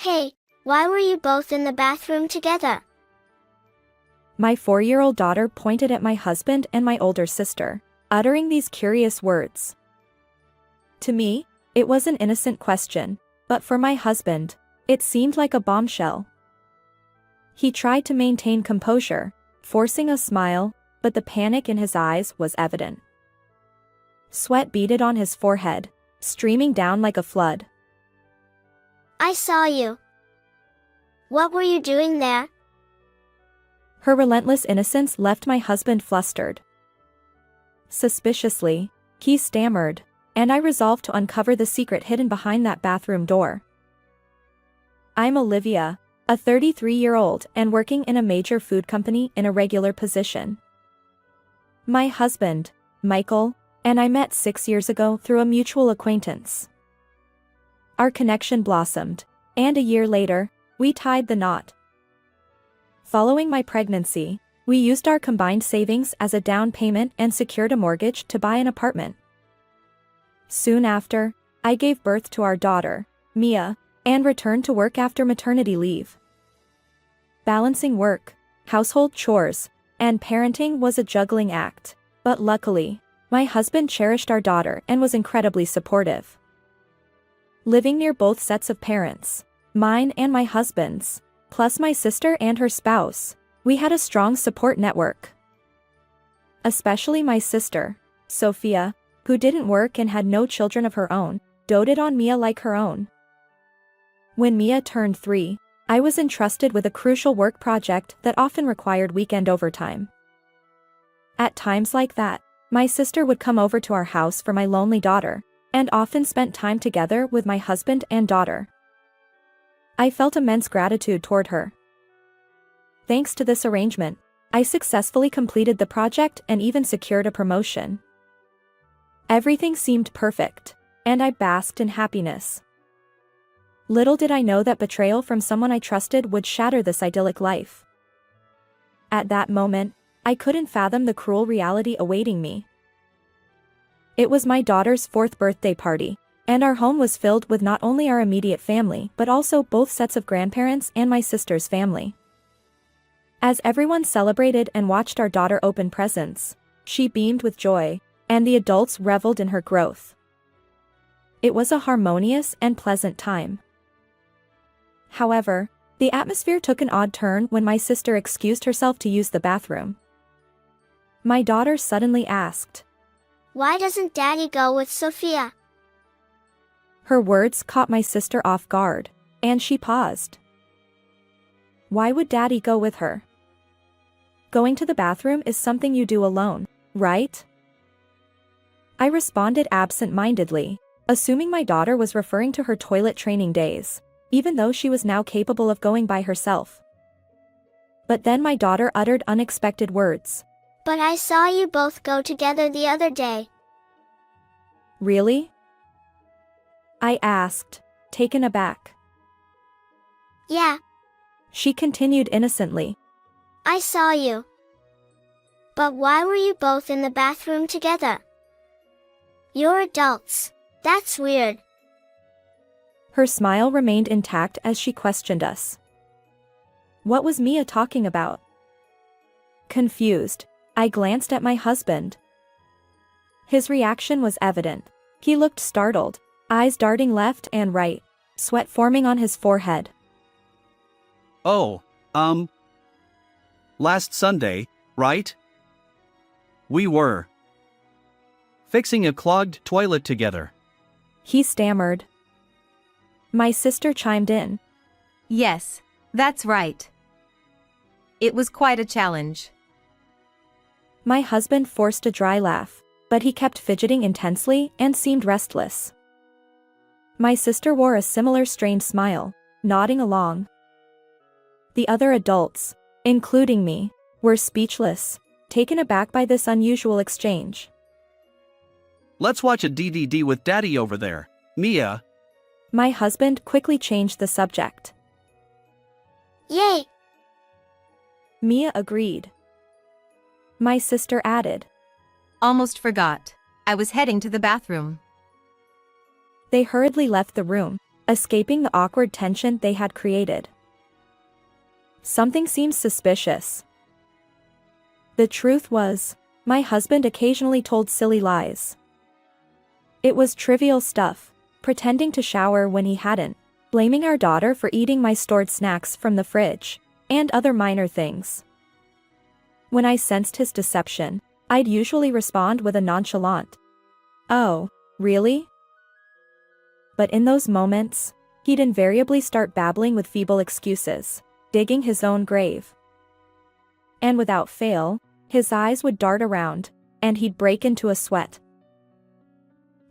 Hey, why were you both in the bathroom together? My 4-year-old daughter pointed at my husband and my older sister, uttering these curious words. To me, it was an innocent question, but for my husband, it seemed like a bombshell. He tried to maintain composure, forcing a smile, but the panic in his eyes was evident. Sweat beaded on his forehead, streaming down like a flood. I saw you. What were you doing there? Her relentless innocence left my husband flustered. Suspiciously, he stammered, and I resolved to uncover the secret hidden behind that bathroom door. I'm Olivia, a 33-year-old and working in a major food company in a regular position. My husband, Michael, and I met 6 years ago through a mutual acquaintance. Our connection blossomed, and a year later, we tied the knot. Following my pregnancy, we used our combined savings as a down payment and secured a mortgage to buy an apartment. Soon after, I gave birth to our daughter, Mia, and returned to work after maternity leave. Balancing work, household chores, and parenting was a juggling act, but luckily, my husband cherished our daughter and was incredibly supportive. Living near both sets of parents, mine and my husband's, plus my sister and her spouse, we had a strong support network. Especially my sister, Sophia, who didn't work and had no children of her own, doted on Mia like her own. When Mia turned 3, I was entrusted with a crucial work project that often required weekend overtime. At times like that, my sister would come over to our house for my lonely daughter, and often spent time together with my husband and daughter. I felt immense gratitude toward her. Thanks to this arrangement, I successfully completed the project and even secured a promotion. Everything seemed perfect, and I basked in happiness. Little did I know that betrayal from someone I trusted would shatter this idyllic life. At that moment, I couldn't fathom the cruel reality awaiting me. It was my daughter's 4th birthday party, and our home was filled with not only our immediate family but also both sets of grandparents and my sister's family. As everyone celebrated and watched our daughter open presents, she beamed with joy, and the adults reveled in her growth. It was a harmonious and pleasant time. However, the atmosphere took an odd turn when my sister excused herself to use the bathroom. My daughter suddenly asked, Why doesn't Daddy go with Sophia? Her words caught my sister off guard, and she paused. Why would Daddy go with her? Going to the bathroom is something you do alone, right? I responded absent-mindedly, assuming my daughter was referring to her toilet training days, even though she was now capable of going by herself. But then my daughter uttered unexpected words. But I saw you both go together the other day. Really? I asked, taken aback. Yeah, She continued innocently. I saw you. But why were you both in the bathroom together? You're adults. That's weird. Her smile remained intact as she questioned us. What was Mia talking about? Confused, I glanced at my husband. His reaction was evident. He looked startled, eyes darting left and right, sweat forming on his forehead. Oh, last Sunday, right? We were fixing a clogged toilet together. He stammered. My sister chimed in. Yes, that's right. It was quite a challenge. My husband forced a dry laugh, but he kept fidgeting intensely and seemed restless. My sister wore a similar strained smile, nodding along. The other adults, including me, were speechless, taken aback by this unusual exchange. Let's watch a DVD with Daddy over there, Mia. My husband quickly changed the subject. Yay! Mia agreed. My sister added. Almost forgot. I was heading to the bathroom. They hurriedly left the room, escaping the awkward tension they had created. Something seemed suspicious. The truth was, my husband occasionally told silly lies. It was trivial stuff, pretending to shower when he hadn't, blaming our daughter for eating my stored snacks from the fridge, and other minor things. When I sensed his deception, I'd usually respond with a nonchalant, "Oh, really?" But in those moments, he'd invariably start babbling with feeble excuses, digging his own grave. And without fail, his eyes would dart around, and he'd break into a sweat.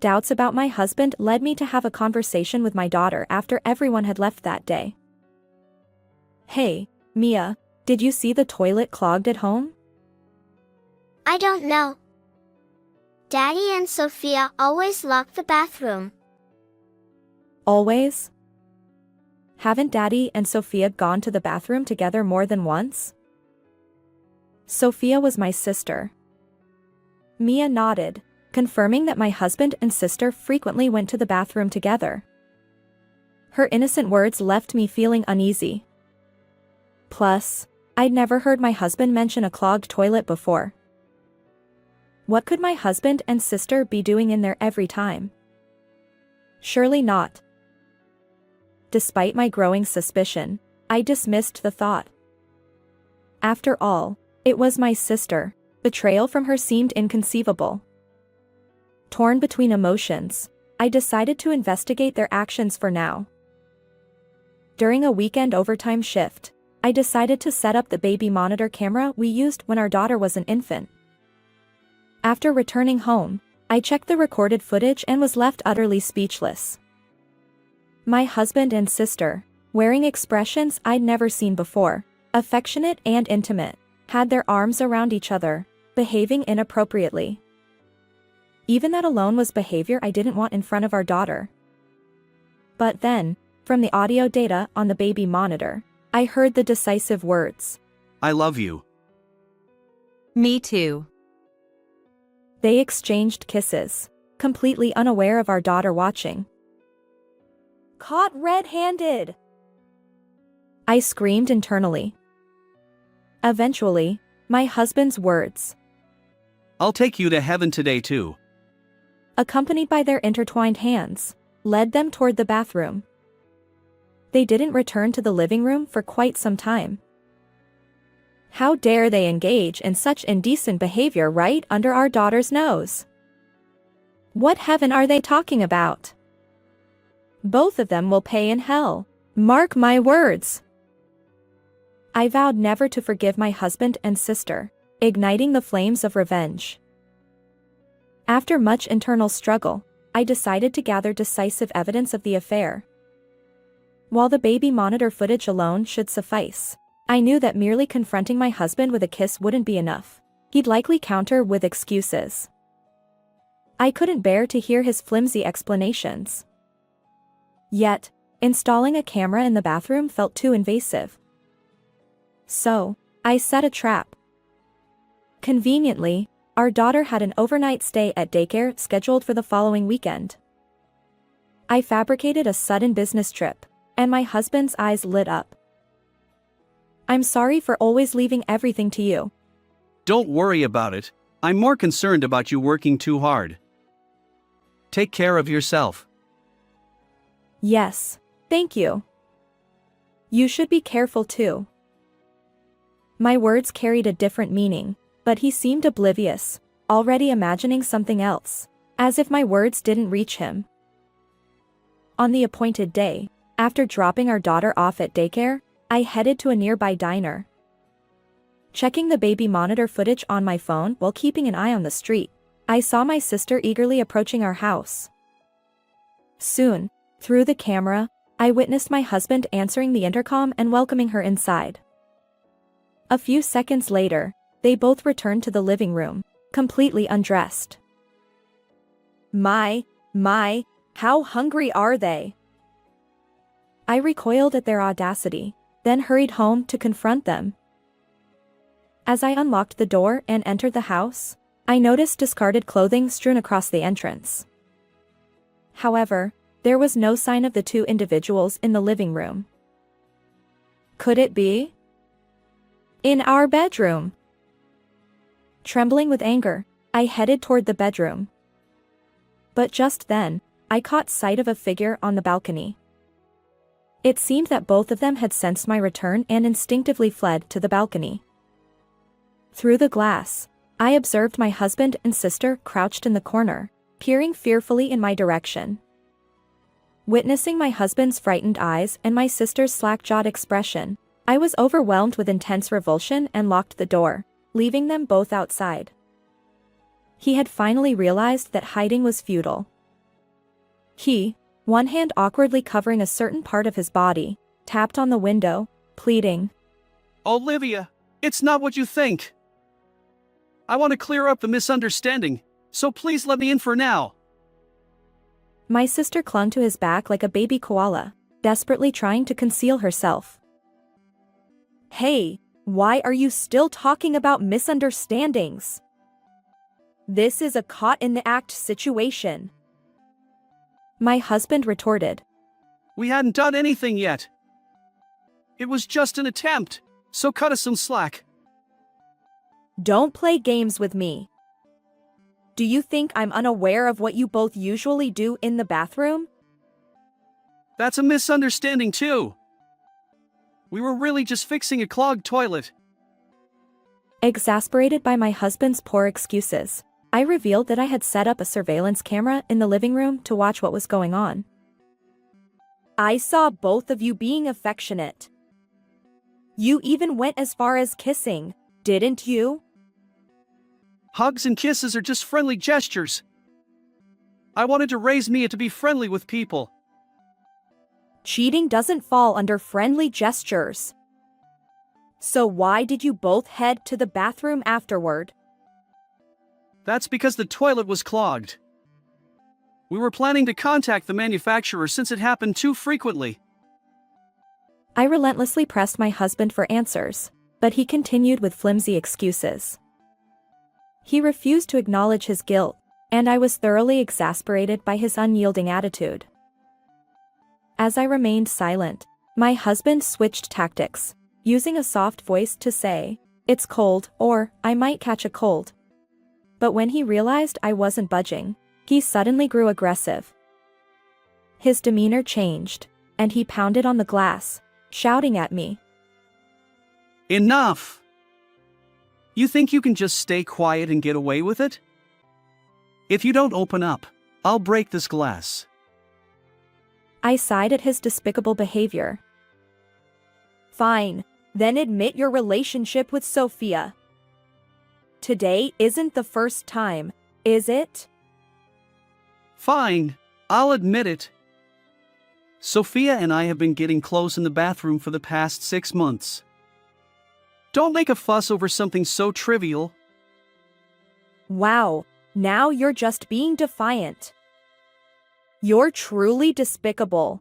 Doubts about my husband led me to have a conversation with my daughter after everyone had left that day. "Hey, Mia, did you see the toilet clogged at home?" I don't know. Daddy and Sophia always lock the bathroom. Always? Haven't Daddy and Sophia gone to the bathroom together more than once? Sophia was my sister. Mia nodded, confirming that my husband and sister frequently went to the bathroom together. Her innocent words left me feeling uneasy. Plus, I'd never heard my husband mention a clogged toilet before. What could my husband and sister be doing in there every time? Surely not. Despite my growing suspicion, I dismissed the thought. After all, it was my sister. Betrayal from her seemed inconceivable. Torn between emotions, I decided to investigate their actions for now. During a weekend overtime shift, I decided to set up the baby monitor camera we used when our daughter was an infant. After returning home, I checked the recorded footage and was left utterly speechless. My husband and sister, wearing expressions I'd never seen before, affectionate and intimate, had their arms around each other, behaving inappropriately. Even that alone was behavior I didn't want in front of our daughter. But then, from the audio data on the baby monitor, I heard the decisive words, "I love you." Me too. They exchanged kisses, completely unaware of our daughter watching. Caught red-handed! I screamed internally. Eventually, my husband's words, "I'll take you to heaven today too," accompanied by their intertwined hands, led them toward the bathroom. They didn't return to the living room for quite some time. How dare they engage in such indecent behavior right under our daughter's nose? What heaven are they talking about? Both of them will pay in hell. Mark my words. I vowed never to forgive my husband and sister, igniting the flames of revenge. After much internal struggle, I decided to gather decisive evidence of the affair. While the baby monitor footage alone should suffice, I knew that merely confronting my husband with a kiss wouldn't be enough. He'd likely counter with excuses. I couldn't bear to hear his flimsy explanations. Yet, installing a camera in the bathroom felt too invasive. So, I set a trap. Conveniently, our daughter had an overnight stay at daycare scheduled for the following weekend. I fabricated a sudden business trip, and my husband's eyes lit up. "I'm sorry for always leaving everything to you." "Don't worry about it. I'm more concerned about you working too hard. Take care of yourself." "Yes, thank you. You should be careful too." My words carried a different meaning, but he seemed oblivious, already imagining something else, as if my words didn't reach him. On the appointed day, after dropping our daughter off at daycare, I headed to a nearby diner. Checking the baby monitor footage on my phone while keeping an eye on the street, I saw my sister eagerly approaching our house. Soon, through the camera, I witnessed my husband answering the intercom and welcoming her inside. A few seconds later, they both returned to the living room, completely undressed. My, how hungry are they? I recoiled at their audacity, then hurried home to confront them. As I unlocked the door and entered the house, I noticed discarded clothing strewn across the entrance. However, There was no sign of the two individuals in the living room. Could it be? In our bedroom. Trembling with anger, I headed toward the bedroom. But just then, I caught sight of a figure on the balcony. It seemed that both of them had sensed my return and instinctively fled to the balcony. Through the glass, I observed my husband and sister crouched in the corner, peering fearfully in my direction. Witnessing my husband's frightened eyes and my sister's slack-jawed expression, I was overwhelmed with intense revulsion and locked the door, leaving them both outside. He had finally realized that hiding was futile. He, one hand awkwardly covering a certain part of his body, tapped on the window, pleading, Olivia, it's not what you think. I want to clear up the misunderstanding, so please let me in for now. My sister clung to his back like a baby koala, desperately trying to conceal herself. Hey, why are you still talking about misunderstandings? This is a caught-in-the-act situation. My husband retorted. We hadn't done anything yet. It was just an attempt, so cut us some slack. Don't play games with me. Do you think I'm unaware of what you both usually do in the bathroom? That's a misunderstanding too. We were really just fixing a clogged toilet. Exasperated by my husband's poor excuses, I revealed that I had set up a surveillance camera in the living room to watch what was going on. I saw both of you being affectionate. You even went as far as kissing, didn't you? Hugs and kisses are just friendly gestures. I wanted to raise Mia to be friendly with people. Cheating doesn't fall under friendly gestures. So why did you both head to the bathroom afterward? That's because the toilet was clogged. We were planning to contact the manufacturer since it happened too frequently. I relentlessly pressed my husband for answers, but he continued with flimsy excuses. He refused to acknowledge his guilt, and I was thoroughly exasperated by his unyielding attitude. As I remained silent, my husband switched tactics, using a soft voice to say, "It's cold," or "I might catch a cold." But when he realized I wasn't budging, he suddenly grew aggressive. His demeanor changed, and he pounded on the glass, shouting at me. Enough! You think you can just stay quiet and get away with it? If you don't open up, I'll break this glass. I sighed at his despicable behavior. Fine, then admit your relationship with Sophia. Today isn't the first time, is it? Fine, I'll admit it. Sophia and I have been getting close in the bathroom for the past 6 months. Don't make a fuss over something so trivial. Wow, now you're just being defiant. You're truly despicable.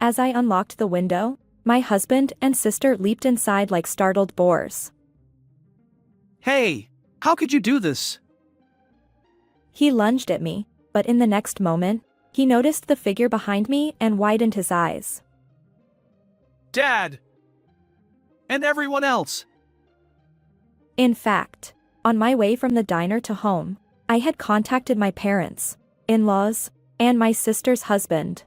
As I unlocked the window, my husband and sister leaped inside like startled boars. Hey, how could you do this? He lunged at me, but in the next moment, he noticed the figure behind me and widened his eyes. Dad! And everyone else! In fact, on my way from the diner to home, I had contacted my parents, in-laws, and my sister's husband.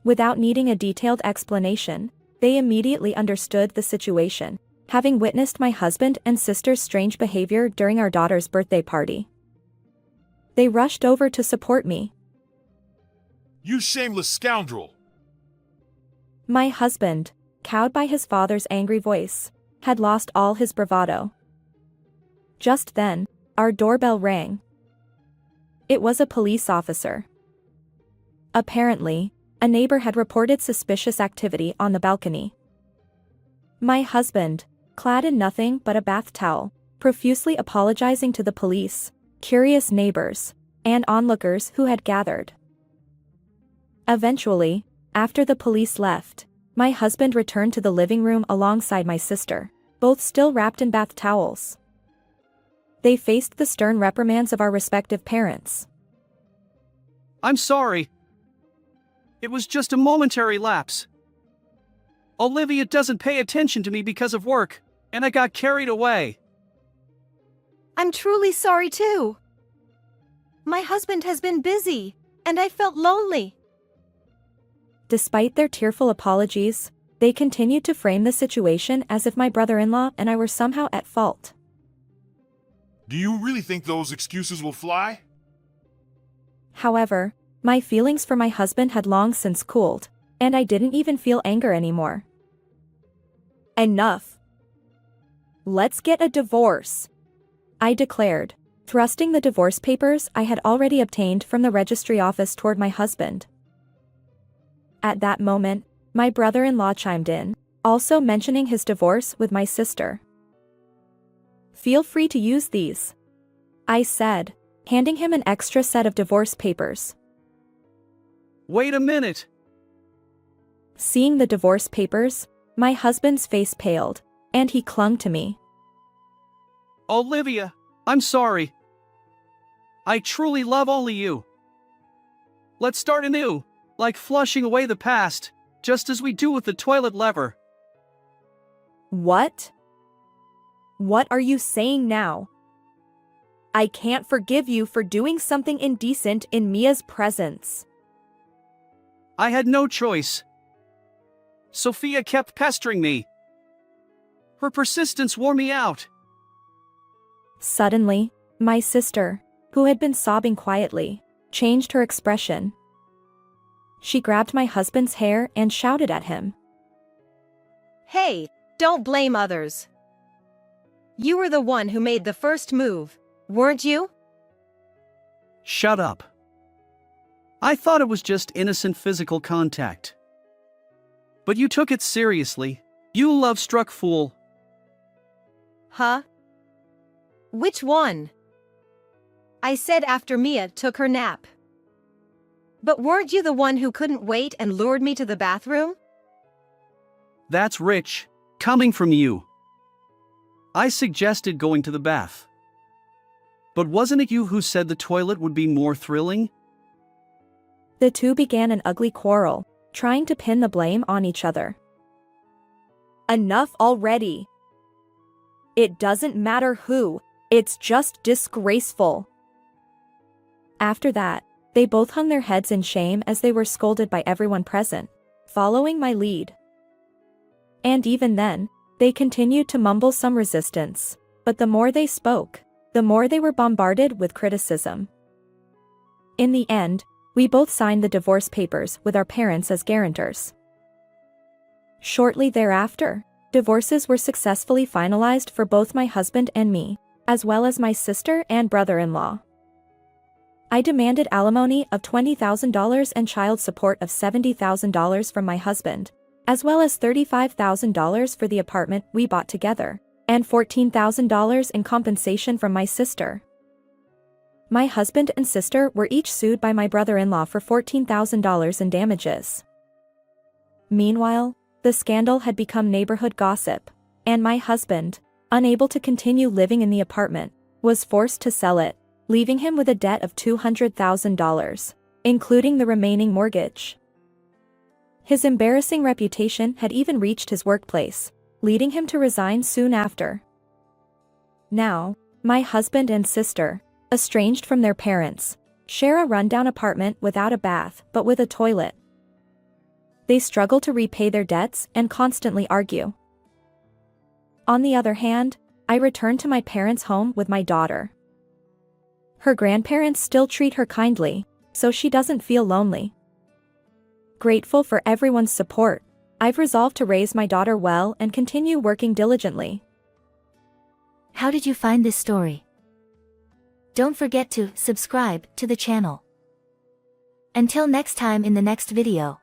Without needing a detailed explanation, they immediately understood the situation, having witnessed my husband and sister's strange behavior during our daughter's birthday party. They rushed over to support me. You shameless scoundrel! My husband, cowed by his father's angry voice, had lost all his bravado. Just then, our doorbell rang. It was a police officer. Apparently, a neighbor had reported suspicious activity on the balcony. My husband, clad in nothing but a bath towel, profusely apologizing to the police, curious neighbors, and onlookers who had gathered. Eventually, after the police left, my husband returned to the living room alongside my sister, both still wrapped in bath towels. They faced the stern reprimands of our respective parents. I'm sorry. It was just a momentary lapse. Olivia doesn't pay attention to me because of work, and I got carried away. I'm truly sorry too. My husband has been busy, and I felt lonely. Despite their tearful apologies, they continued to frame the situation as if my brother-in-law and I were somehow at fault. Do you really think those excuses will fly? However, my feelings for my husband had long since cooled, and I didn't even feel anger anymore. Enough. Let's get a divorce, I declared, thrusting the divorce papers I had already obtained from the registry office toward my husband. At that moment, my brother-in-law chimed in, also mentioning his divorce with my sister. Feel free to use these, I said, handing him an extra set of divorce papers. Wait a minute. Seeing the divorce papers, my husband's face paled, and he clung to me. Olivia, I'm sorry. I truly love only you. Let's start anew, like flushing away the past, just as we do with the toilet lever. What? What are you saying now? I can't forgive you for doing something indecent in Mia's presence. I had no choice. Sophia kept pestering me. Her persistence wore me out. Suddenly, my sister, who had been sobbing quietly, changed her expression. She grabbed my husband's hair and shouted at him. Hey, don't blame others. You were the one who made the first move, weren't you? Shut up. I thought it was just innocent physical contact. But you took it seriously, you love-struck fool. Huh? Which one? I said after Mia took her nap. But weren't you the one who couldn't wait and lured me to the bathroom? That's rich, coming from you. I suggested going to the bath. But wasn't it you who said the toilet would be more thrilling? The two began an ugly quarrel, trying to pin the blame on each other. Enough already. It doesn't matter who, it's just disgraceful. After that, they both hung their heads in shame as they were scolded by everyone present, following my lead. And even then, they continued to mumble some resistance, but the more they spoke, the more they were bombarded with criticism. In the end, we both signed the divorce papers with our parents as guarantors. Shortly thereafter, divorces were successfully finalized for both my husband and me, as well as my sister and brother-in-law. I demanded alimony of $20,000 and child support of $70,000 from my husband, as well as $35,000 for the apartment we bought together, and $14,000 in compensation from my sister. My husband and sister were each sued by my brother-in-law for $14,000 in damages. Meanwhile, the scandal had become neighborhood gossip, and my husband, unable to continue living in the apartment, was forced to sell it, leaving him with a debt of $200,000, including the remaining mortgage. His embarrassing reputation had even reached his workplace, leading him to resign soon after. Now, my husband and sister, estranged from their parents, share a rundown apartment without a bath but with a toilet. They struggle to repay their debts and constantly argue. On the other hand, I return to my parents' home with my daughter. Her grandparents still treat her kindly, so she doesn't feel lonely. Grateful for everyone's support, I've resolved to raise my daughter well and continue working diligently. How did you find this story? Don't forget to subscribe to the channel. Until next time in the next video.